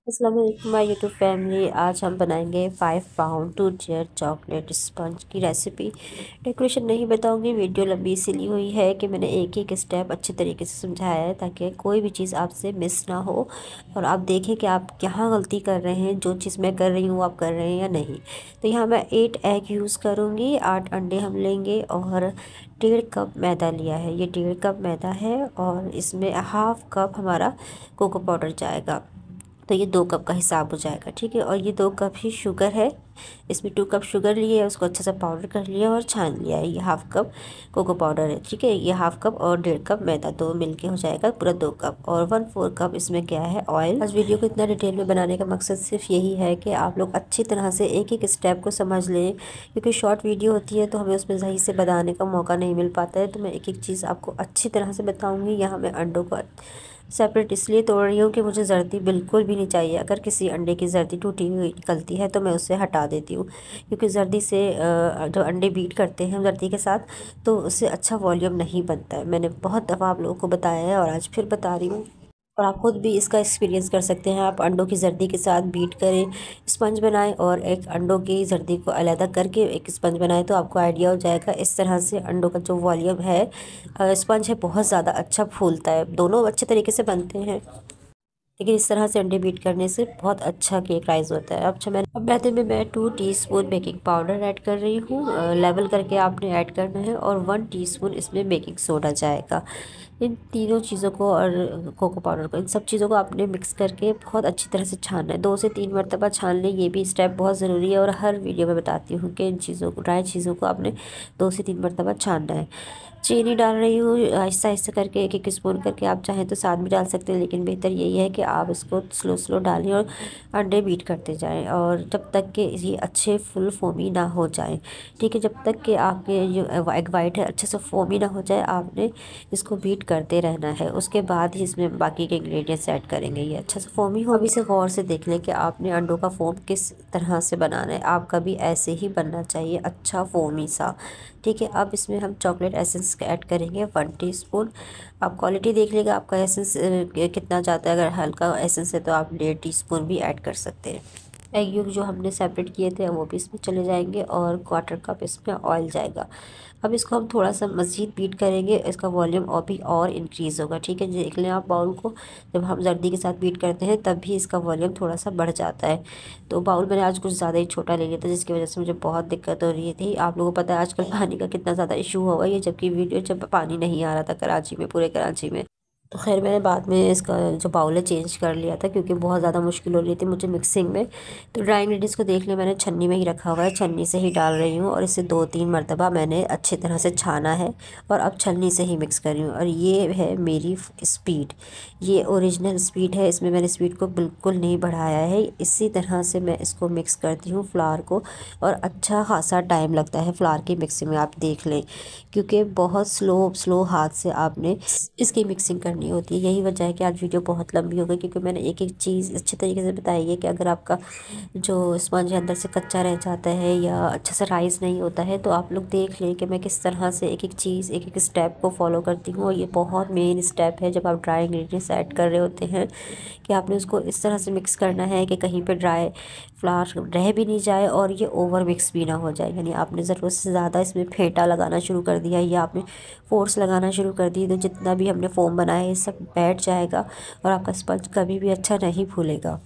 अस्सलाम वालेकुम my YouTube family. आज हम बनाएंगे 5 पाउंड 2 tier चॉकलेट स्पंज की रेसिपी। डेकोरेशन नहीं बताऊंगी, वीडियो लंबी इसीलिए हुई है कि मैंने एक एक स्टेप अच्छे तरीके से समझाया है ताकि कोई भी चीज़ आपसे मिस ना हो और आप देखें कि आप कहाँ गलती कर रहे हैं। जो चीज़ मैं कर रही हूँ आप कर रहे हैं या नहीं। तो यहाँ मैं 8 एग यूज़ करूँगी, 8 अंडे हम लेंगे और 1.5 कप मैदा लिया है। ये 1.5 कप मैदा है और इसमें हाफ़ कप हमारा कोको पाउडर जाएगा, तो ये 2 कप का हिसाब हो जाएगा। ठीक है, और ये 2 कप ही शुगर है। इसमें 2 कप शुगर लिए है, उसको अच्छे से पाउडर कर लिया और छान लिया है। ये हाफ़ कप कोको पाउडर है। ठीक है, ये हाफ़ कप और 1.5 कप मैदा, दो मिलके हो जाएगा पूरा 2 कप। और 1/4 कप इसमें क्या है, ऑयल। आज वीडियो को इतना डिटेल में बनाने का मकसद सिर्फ यही है कि आप लोग अच्छी तरह से एक एक स्टेप को समझ लें, क्योंकि शॉर्ट वीडियो होती है तो हमें उसमें सही से बताने का मौका नहीं मिल पाता है। तो मैं एक एक चीज़ आपको अच्छी तरह से बताऊँगी। यहाँ मैं अंडों को सेपरेट इसलिए तोड़ रही हूँ कि मुझे जर्दी बिल्कुल भी नहीं चाहिए। अगर किसी अंडे की जर्दी टूटी हुई निकलती है तो मैं उसे हटा देती हूँ, क्योंकि जर्दी से जो अंडे बीट करते हैं जर्दी के साथ, तो उससे अच्छा वॉल्यूम नहीं बनता है। मैंने बहुत दफ़ा आप लोगों को बताया है और आज फिर बता रही हूँ, और आप खुद भी इसका एक्सपीरियंस कर सकते हैं। आप अंडों की जर्दी के साथ बीट करें, स्पंज बनाएं और एक अंडों की जर्दी को अलहदा करके एक स्पंज बनाएं, तो आपको आइडिया हो जाएगा। इस तरह से अंडों का जो वॉल्यूम है, स्पंज है, बहुत ज़्यादा अच्छा फूलता है। दोनों अच्छे तरीके से बनते हैं, लेकिन इस तरह से अंडे बीट करने से बहुत अच्छा केक राइज होता है। अब मैदे में मैं 2 टीस्पून बेकिंग पाउडर ऐड कर रही हूँ। लेवल करके आपने ऐड करना है, और 1 टीस्पून इसमें बेकिंग सोडा जाएगा। इन तीनों चीज़ों को और कोको पाउडर को, इन सब चीज़ों को आपने मिक्स करके बहुत अच्छी तरह से छानना है। 2 से 3 मरतबा छान लें, ये भी स्टेप बहुत ज़रूरी है और हर वीडियो में बताती हूँ कि इन चीज़ों को, ड्राई चीज़ों को आपने 2 से 3 मरतबा छानना है। चीनी डाल रही हूँ आहिस्ता आहिस्ता करके, एक एक स्पून करके। आप चाहें तो साथ भी डाल सकते हैं, लेकिन बेहतर यही है कि आप इसको स्लो स्लो डालें और अंडे बीट करते जाएं, और जब तक कि ये अच्छे फुल फोमी ना हो जाए। ठीक है, जब तक कि आपके जो एग वाइट है अच्छे से फोमी ना हो जाए, आपने इसको बीट करते रहना है। उसके बाद ही इसमें बाकी के इंग्रेडिएंट्स ऐड करेंगे। ये अच्छा से फोमी हो। अब इसे गौर से देख लें कि आपने अंडों का फोम किस तरह से बनाना है। आपका भी ऐसे ही बनना चाहिए, अच्छा फोमी सा। ठीक है, अब इसमें हम चॉकलेट एसेंस ऐड करेंगे 1 टीस्पून। आप क्वालिटी देख लेगा आपका एसेंस कितना जाता है। अगर हल्का एसेंस है तो आप 1.5 टीस्पून भी ऐड कर सकते हैं। एग योग जो हमने सेपरेट किए थे वो भी इसमें चले जाएंगे, और 1/4 कप इसमें ऑयल जाएगा। अब इसको हम थोड़ा सा मज़ीद बीट करेंगे, इसका वॉल्यूम और भी और इंक्रीज़ होगा। ठीक है, देख लें आप बाउल को, जब हम जर्दी के साथ बीट करते हैं तब भी इसका वॉल्यूम थोड़ा सा बढ़ जाता है। तो बाउल मैंने आज कुछ ज़्यादा ही छोटा ले लिया था, जिसकी वजह से मुझे बहुत दिक्कत हो रही थी। आप लोगों को पता है आजकल पानी का कितना ज़्यादा इशू हुआ है, जबकि वीडियो जब पानी नहीं आ रहा था कराची में, पूरे कराची में। तो खैर मैंने बाद में इसका जो बाउल है चेंज कर लिया था, क्योंकि बहुत ज़्यादा मुश्किल हो रही थी मुझे मिक्सिंग में। तो ड्राई इंग्रेडिएंट्स को देख लिया मैंने, छन्नी में ही रखा हुआ है, छन्नी से ही डाल रही हूँ, और इसे 2-3 मरतबा मैंने अच्छी तरह से छाना है और अब छन्नी से ही मिक्स कर रही हूँ। और ये है मेरी स्पीड, ये ओरिजिनल स्पीड है, इसमें मैंने स्पीड को बिल्कुल नहीं बढ़ाया है। इसी तरह से मैं इसको मिक्स करती हूँ फ्लावर को, और अच्छा खासा टाइम लगता है फ्लावर की मिक्सिंग में, आप देख लें, क्योंकि बहुत स्लो स्लो हाथ से आपने इसकी मिक्सिंग करनी होती है। यही वजह है कि आज वीडियो बहुत लंबी हो गई, क्योंकि मैंने एक एक चीज़ अच्छे तरीके से बताई है कि अगर आपका जो स्पंज अंदर से कच्चा रह जाता है या अच्छे से राइस नहीं होता है, तो आप लोग देख लें कि मैं किस तरह से एक एक चीज़, एक एक स्टेप को फॉलो करती हूँ। और ये बहुत मेन स्टेप है जब आप ड्राई इंग्रेडिएंट्स ऐड कर रहे होते हैं, कि आपने उसको इस तरह से मिक्स करना है कि कहीं पे ड्राई फ्लावर रह भी नहीं जाए और ये ओवर मिक्स भी ना हो जाए। यानी आपने ज़रूरत से ज़्यादा इसमें फेंटा लगाना शुरू कर दिया या आपने फोर्स लगाना शुरू कर दी, तो जितना भी हमने फोम बनाया है ये सब बैठ जाएगा और आपका स्पंज कभी भी अच्छा नहीं फूलेगा।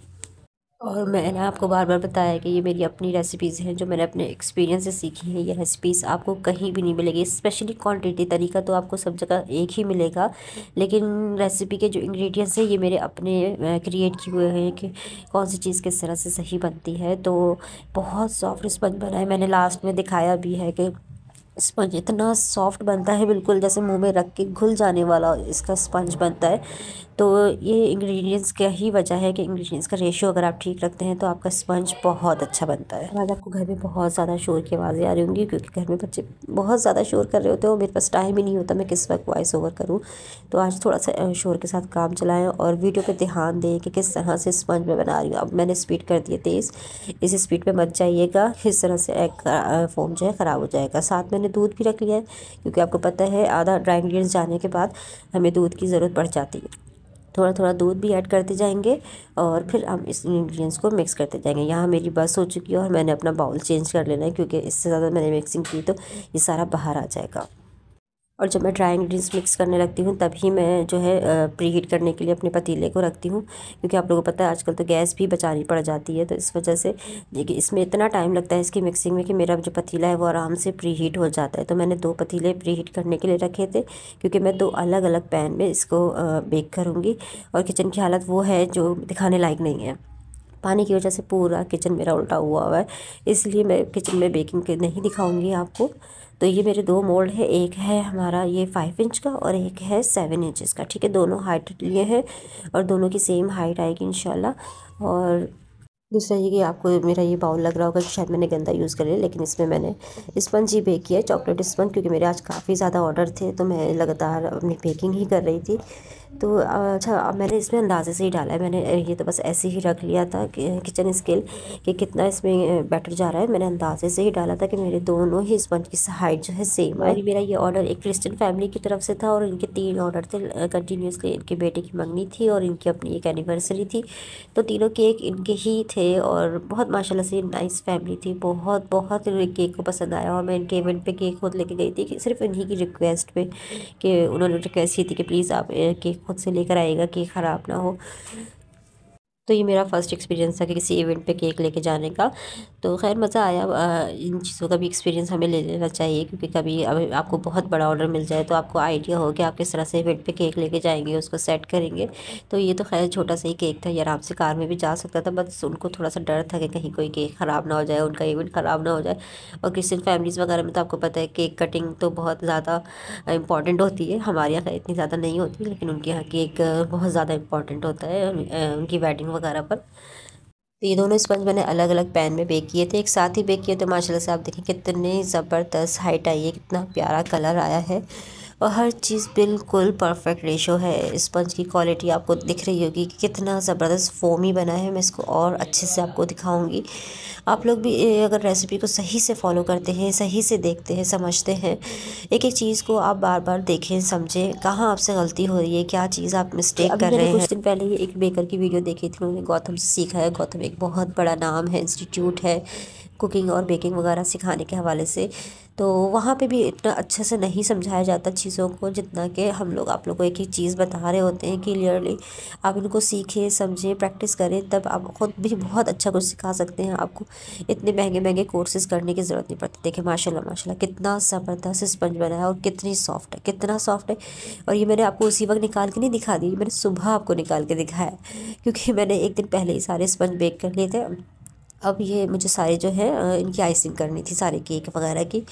और मैंने आपको बार बार बताया कि ये मेरी अपनी रेसिपीज़ हैं, जो मैंने अपने एक्सपीरियंस से सीखी हैं। ये रेसिपीज़ आपको कहीं भी नहीं मिलेगी, स्पेशली क्वांटिटी। तरीका तो आपको सब जगह एक ही मिलेगा, लेकिन रेसिपी के जो इंग्रेडिएंट्स हैं ये मेरे अपने क्रिएट किए हुए हैं कि कौन सी चीज़ किस तरह से सही बनती है। तो बहुत सॉफ्ट स्पंज बना है, मैंने लास्ट में दिखाया भी है कि स्पंज इतना सॉफ्ट बनता है, बिल्कुल जैसे मुंह में रख के घुल जाने वाला इसका स्पंज बनता है। तो ये इंग्रेडिएंट्स का ही वजह है कि इंग्रेडिएंट्स का रेशियो अगर आप ठीक रखते हैं तो आपका स्पंज बहुत अच्छा बनता है। आज आपको घर में बहुत ज़्यादा शोर की आवाज़ें आ रही होंगी, क्योंकि घर में बच्चे बहुत ज़्यादा शोर कर रहे होते हैं और मेरे पास टाइम ही नहीं होता मैं किस वक्त वॉइस ओवर करूँ। तो आज थोड़ा सा शोर के साथ काम चलाएँ और वीडियो पर ध्यान दें कि किस तरह से स्पंज मैं बना रही हूँ। अब मैंने स्पीड कर दी है तेज़, इस स्पीड पर मत जाइएगा, इस तरह से एग फोम जो है ख़राब हो जाएगा। साथ मैंने दूध भी रख लिया है, क्योंकि आपको पता है आधा ड्राई इंग्रेडिएंट्स जाने के बाद हमें दूध की ज़रूरत पड़ जाती है। थोड़ा थोड़ा दूध भी ऐड करते जाएंगे और फिर हम इस इंग्रेडिएंट्स को मिक्स करते जाएंगे। यहाँ मेरी बस हो चुकी है और मैंने अपना बाउल चेंज कर लेना है, क्योंकि इससे ज़्यादा मैंने मिक्सिंग की तो ये सारा बाहर आ जाएगा। और जब मैं ड्राई इंग्रेडिएंट्स मिक्स करने लगती हूँ तभी मैं जो है प्री हीट करने के लिए अपने पतीले को रखती हूँ, क्योंकि आप लोगों को पता है आजकल तो गैस भी बचानी पड़ जाती है। तो इस वजह से देखिए इसमें इतना टाइम लगता है इसकी मिक्सिंग में कि मेरा जो पतीला है वो आराम से प्री हीट हो जाता है। तो मैंने 2 पतीले प्री हीट करने के लिए रखे थे, क्योंकि मैं 2 अलग अलग पैन में इसको बेक करूँगी। और किचन की हालत वो है जो दिखाने लायक नहीं है, पानी की वजह से पूरा किचन मेरा उल्टा हुआ है, इसलिए मैं किचन में बेकिंग नहीं दिखाऊंगी आपको। तो ये मेरे 2 मोल्ड है, एक है हमारा ये 5 इंच का और एक है 7 इंचेस का, ठीक है। दोनों हाइट लिए हैं और दोनों की सेम हाइट आएगी इंशाल्लाह। और दूसरा ये कि आपको मेरा ये बाउल लग रहा होगा कि शायद मैंने गंदा यूज़ कर लिया, लेकिन इसमें मैंने स्पंज ही बेक किया है, चॉकलेट स्पंज, क्योंकि मेरे आज काफ़ी ज़्यादा ऑर्डर थे तो मैं लगातार अपनी बेकिंग ही कर रही थी। तो अच्छा, अब मैंने इसमें अंदाजे से ही डाला है, मैंने ये तो बस ऐसे ही रख लिया था कि किचन स्केल कि कितना इसमें बैटर जा रहा है, मैंने अंदाजे से ही डाला था कि मेरे दोनों ही स्पंज की हाइट जो है सेम आए। मेरा ये ऑर्डर एक क्रिश्चियन फैमिली की तरफ से था और इनके 3 ऑर्डर थे कंटिन्यूसली। इनके बेटे की मंगनी थी और इनकी अपनी एक एनिवर्सरी थी, तो तीनों केक इनके ही थे। और बहुत माशाल्लाह से नाइस फैमिली थी, बहुत बहुत केक को पसंद आया। और मैं इनके इवेंट पे केक खुद लेके गई थी कि सिर्फ इन्हीं की रिक्वेस्ट पे, कि उन्होंने रिक्वेस्ट की थी कि प्लीज़ आप केक खुद से लेकर आइएगा, केक ख़राब ना हो। तो ये मेरा फ़र्स्ट एक्सपीरियंस था कि किसी इवेंट पे केक लेके जाने का। तो खैर मज़ा आया। इन चीज़ों का भी एक्सपीरियंस हमें ले लेना चाहिए, क्योंकि कभी अब आपको बहुत बड़ा ऑर्डर मिल जाए तो आपको आइडिया हो कि आप किस तरह से इवेंट पे केक लेके जाएंगे, उसको सेट करेंगे। तो ये तो खैर छोटा सा ही केक था, ये आराम से कार में भी जा सकता था, बस उनको थोड़ा सा डर था कि कहीं कोई केक ख़राब ना हो जाए, उनका इवेंट ख़राब ना हो जाए। और क्रिश्चियन फैमिलीज़ वगैरह में तो आपको पता है केक कटिंग तो बहुत ज़्यादा इंपॉर्टेंट होती है। हमारे यहाँ इतनी ज़्यादा नहीं होती, लेकिन उनके यहाँ केक बहुत ज़्यादा इंपॉर्टेंट होता है उनकी वेडिंग वगैरह पर। तो ये दोनों स्पंज मैंने अलग अलग पैन में बेक किए थे, एक साथ ही बेक किए थे। माशाल्लाह से आप देखें कितने ज़बरदस्त हाइट आई है, कितना प्यारा कलर आया है और हर चीज़ बिल्कुल परफेक्ट रेशो है। स्पंज की क्वालिटी आपको दिख रही होगी कि कितना ज़बरदस्त फोमी बना है। मैं इसको और अच्छे से आपको दिखाऊंगी। आप लोग भी अगर रेसिपी को सही से फॉलो करते हैं, सही से देखते हैं, समझते हैं, एक एक चीज़ को आप बार बार देखें, समझें कहाँ आपसे गलती हो रही है, क्या चीज़ आप मिस्टेक कर रहे हैं। कुछ दिन पहले ही एक बेकर की वीडियो देखी थी, उन्होंने गौतम से सीखा है। गौतम एक बहुत बड़ा नाम है, इंस्टीट्यूट है कुकिंग और बेकिंग वगैरह सिखाने के हवाले से। तो वहाँ पे भी इतना अच्छे से नहीं समझाया जाता चीज़ों को जितना कि हम लोग आप लोग को एक एक चीज़ बता रहे होते हैं क्लियरली। आप इनको सीखें, समझें, प्रैक्टिस करें, तब आप ख़ुद भी बहुत अच्छा कुछ सिखा सकते हैं। आपको इतने महंगे महंगे कोर्सेज़ करने की ज़रूरत नहीं पड़ती। देखिए माशाल्लाह माशाल्लाह कितना ज़बरदस्त स्पंज बना है और कितनी सॉफ्ट है, कितना सॉफ्ट है। और ये मैंने आपको उसी वक्त निकाल के नहीं दिखा दी, मैंने सुबह आपको निकाल के दिखाया, क्योंकि मैंने एक दिन पहले ही सारे स्पंज बेक कर लिए थे। अब ये मुझे सारे जो है इनकी आइसिंग करनी थी, सारे केक वगैरह की।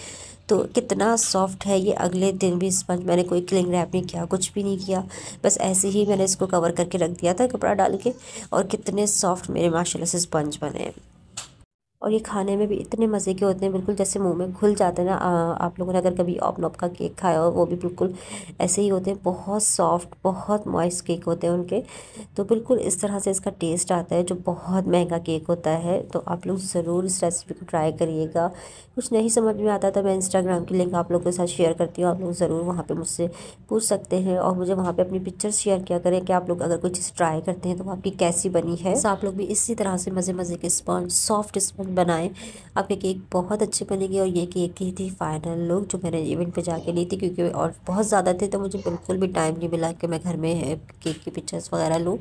तो कितना सॉफ्ट है ये, अगले दिन भी स्पंज मैंने कोई क्लिंग रैप नहीं किया, कुछ भी नहीं किया, बस ऐसे ही मैंने इसको कवर करके रख दिया था कपड़ा डाल के। और कितने सॉफ्ट मेरे माशाल्लाह से स्पंज बने हैं। और ये खाने में भी इतने मज़े के होते हैं, बिल्कुल जैसे मुंह में घुल जाते हैं ना। आप लोगों ने अगर कभी ऑप का केक खाया हो, वो भी बिल्कुल ऐसे ही होते हैं, बहुत सॉफ्ट, बहुत मॉइस्ट केक होते हैं उनके। तो बिल्कुल इस तरह से इसका टेस्ट आता है, जो बहुत महंगा केक होता है। तो आप लोग ज़रूर इस रेसिपी को ट्राई करिएगा। कुछ नहीं समझ में आता तो मैं इंस्टाग्राम की लिंक आप लोगों के साथ शेयर करती हूँ, आप लोग ज़रूर वहाँ पर मुझसे पूछ सकते हैं और मुझे वहाँ पर अपनी पिक्चर्स शेयर किया करें कि आप लोग अगर कोई चीज़ ट्राई करते हैं तो वो आपकी कैसी बनी है। तो आप लोग भी इसी तरह से मज़े मज़े के स्पॉन्ज, सॉफ्ट स्पॉन्ज बनाएं, आपके केक बहुत अच्छे बनेंगे। और ये केक की थी फाइनल लुक जो मैंने इवेंट पे जाके ली थी, क्योंकि और बहुत ज़्यादा थे तो मुझे बिल्कुल भी टाइम नहीं मिला कि मैं घर में केक की पिक्चर्स वगैरह लूँ।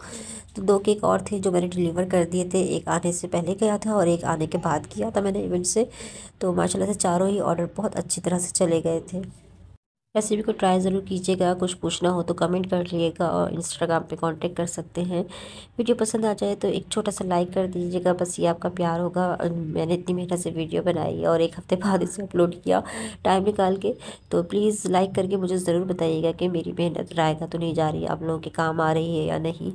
तो 2 केक और थे जो मैंने डिलीवर कर दिए थे, एक आने से पहले गया था और एक आने के बाद किया था मैंने इवेंट से। तो माशाल्लाह से चारों ही ऑर्डर बहुत अच्छी तरह से चले गए थे। रेसिपी को ट्राई ज़रूर कीजिएगा, कुछ पूछना हो तो कमेंट कर लिएगा और इंस्टाग्राम पे कांटेक्ट कर सकते हैं। वीडियो पसंद आ जाए तो एक छोटा सा लाइक कर दीजिएगा, बस ये आपका प्यार होगा। मैंने इतनी मेहनत से वीडियो बनाई और एक हफ़्ते बाद इसे अपलोड किया टाइम निकाल के। तो प्लीज़ लाइक करके मुझे ज़रूर बताइएगा कि मेरी मेहनत रायता तो नहीं जा रही, आप लोगों के काम आ रही है या नहीं।